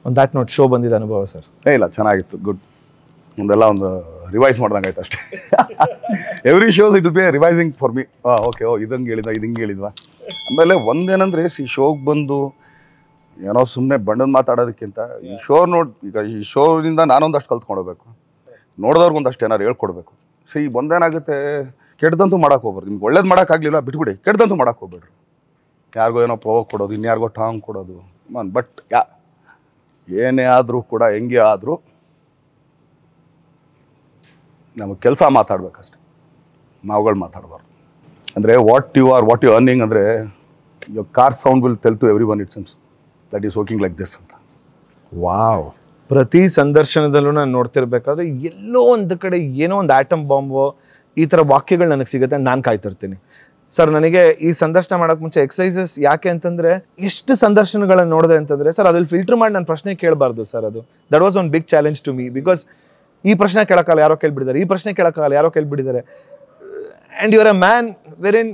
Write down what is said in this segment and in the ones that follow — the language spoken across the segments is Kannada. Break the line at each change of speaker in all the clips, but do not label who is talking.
ಆನ್ ದ್ಯಾಟ್ ನೋಟ್ ಶೋ ಬಂದಿದ್ದ ಅನುಭವ ಸರ್?
ಇಲ್ಲ, ಚೆನ್ನಾಗಿತ್ತು, ಗುಡ್. ಒಂದೆಲ್ಲ ಒಂದು ರಿವೈಸ್ ಮಾಡ್ದಂಗೆ ಆಯ್ತು ಅಷ್ಟೇ. Every shows it will be revising for me. Okay, ಇದಂಗೆ ಹೇಳಿದ್ವಾ, ಇದಂಗೆ ಹೇಳಿದ್ವಾ. ಆಮೇಲೆ ಒಂದೇನಂದರೆ ಶೋಗೆ ಬಂದು ಏನೋ ಸುಮ್ಮನೆ ಬಣ್ಣದ ಮಾತಾಡೋದಕ್ಕಿಂತ ಈ ಶೋ ಈಗ ಈ ಶೋನಿಂದ ನಾನೊಂದಷ್ಟು ಕಲ್ತ್ಕೊಳ್ಬೇಕು, ನೋಡಿದವ್ರಿಗೆ ಒಂದಷ್ಟು ಏನಾರು ಹೇಳ್ಕೊಡ್ಬೇಕು. ಒಂದೇನಾಗುತ್ತೆ, ಕೆಟ್ಟದಂತೂ ಮಾಡೋಕೆ ಹೋಗ್ಬಾರ್ದು. ನಿಮ್ಗೆ ಒಳ್ಳೇದು ಮಾಡೋಕ್ಕಾಗಲಿಲ್ಲ ಬಿಟ್ಬಿಡಿ, ಕೆಟ್ಟದಂತೂ ಮಾಡೋಕೆ ಹೋಗ್ಬೇಡ್ರಿ. ಯಾರಿಗೋ ಏನೋ ಪ್ರೋವೋಕ್ ಕೊಡೋದು, ಇನ್ಯಾರಿಗೋ ಟಾಂಗ್ ಕೊಡೋದು, ಬಟ್ ಏನೇ ಆದರೂ ಕೂಡ ಹೆಂಗೆ ಆದರೂ ನಮಗೆ ಕೆಲಸ ಮಾತಾಡ್ಬೇಕಷ್ಟೆ, ನಾವುಗಳು ಮಾತಾಡಬಾರ್ದು. ಅಂದರೆ ವಾಟ್ ಯು ಅರ್ನಿಂಗ್ ಅಂದರೆ your car sound will tell to everyone it sense that is working like this ಅಂತ.
ವಾವ್. ಪ್ರತಿ ಸಂದರ್ಶನದಲ್ಲೂ ನಾನು ನೋಡ್ತಿರ್ಬೇಕಾದ್ರೆ ಎಲ್ಲೋ ಒಂದು ಕಡೆ ಏನೋ ಒಂದು ಆಟಮ್ ಬಾಂಬು ಈ ಥರ ವಾಕ್ಯಗಳು ನನಗೆ ಸಿಗುತ್ತೆ, ನಾನು ಕಾಯ್ತಿರ್ತೀನಿ. ಸರ್, ನನಗೆ ಈ ಸಂದರ್ಶನ ಮಾಡೋಕ್ಕೆ ಮುಂಚೆ ಎಕ್ಸಸೈಸಸ್ ಯಾಕೆ ಅಂತಂದರೆ, ಎಷ್ಟು ಸಂದರ್ಶನಗಳನ್ನು ನೋಡಿದೆ ಅಂತಂದರೆ ಸರ್, ಅದ್ರಲ್ಲಿ ಫಿಲ್ಟರ್ ಮಾಡಿ ನಾನು ಪ್ರಶ್ನೆ ಕೇಳಬಾರ್ದು ಸರ್. ಅದು that was one big challenge to me. Because ಈ ಪ್ರಶ್ನೆ ಕೇಳೋಕ್ಕಲ್ಲ ಯಾರೋ ಕೇಳ್ಬಿಟ್ಟಿದ್ದಾರೆ, ಈ ಪ್ರಶ್ನೆ ಕೇಳೋಕ್ಕಲ್ಲ ಯಾರೋ ಕೇಳ್ಬಿಟ್ಟಿದ್ದಾರೆ. And you are a man ವೆರಿನ್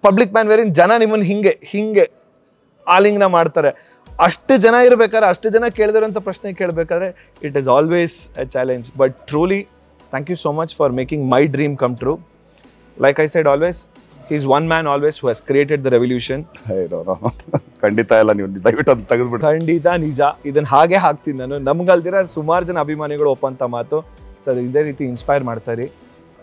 ಪಬ್ಲಿಕ್ ಮ್ಯಾನ್ ವೆರಿನ್ ಜನ ನಿಮ್ಮನ್ನು ಹಿಂಗೆ ಆಲಿಂಗನ ಮಾಡ್ತಾರೆ. ಅಷ್ಟು ಜನ ಇರಬೇಕಾದ್ರೆ, ಅಷ್ಟು ಜನ ಕೇಳಿದಿರೋಂಥ ಪ್ರಶ್ನೆ ಕೇಳಬೇಕಾದ್ರೆ it is always a challenge. But truly thank you so much for making my dream come true. Like I said always, he is one man always who has created the revolution.
ಖಂಡಿತ ಇಲ್ಲ, ನೀವು ದಯವಿಟ್ಟು ಅದು ತೆಗೆದುಬಿಡಿ.
ಖಂಡಿತ ನಿಜ, ಇದನ್ನು ಹಾಗೆ ಹಾಕ್ತೀನಿ ನಾನು. ನಮ್ಗಲ್ದಿರ ಸುಮಾರು ಜನ ಅಭಿಮಾನಿಗಳು ಒಪ್ಪಂತ ಮಾತು ಸರ್. ಇದೇ ರೀತಿ ಇನ್ಸ್ಪೈರ್ ಮಾಡ್ತಾರೆ.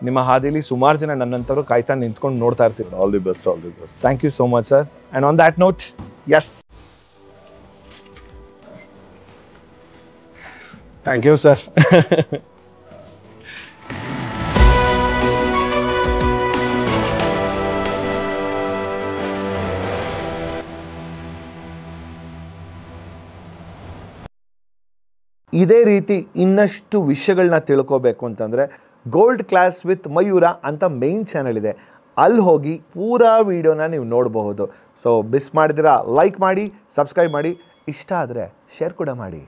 ನಿಮ್ಮ ಹಾದಿಲಿ ಸುಮಾರು ಜನ ನನ್ನಂಥವ್ರು ಕಾಯ್ತಾ ನಿಂತ್ಕೊಂಡು ನೋಡ್ತಾ ಇರ್ತೀವಿ.
All the best, all the best.
Thank you so much sir. And on that note, yes, thank you sir. ಇದೇ ರೀತಿ ಇನ್ನಷ್ಟು ವಿಷಯಗಳನ್ನ ತಿಳ್ಕೋಬೇಕು ಅಂತಂದರೆ ಗೋಲ್ಡ್ ಕ್ಲಾಸ್ ವಿತ್ ಮಯೂರ ಅಂತ ಮೇನ್ ಚಾನಲ್ ಇದೆ, ಅಲ್ಲಿ ಹೋಗಿ ಪೂರಾ ವಿಡಿಯೋನ ನೀವು ನೋಡಬಹುದು. ಸೊ ಮಿಸ್ ಮಾಡಿದಿರಾ ಲೈಕ್ ಮಾಡಿ, ಸಬ್ಸ್ಕ್ರೈಬ್ ಮಾಡಿ, ಇಷ್ಟ ಆದರೆ ಶೇರ್ ಕೂಡ ಮಾಡಿ.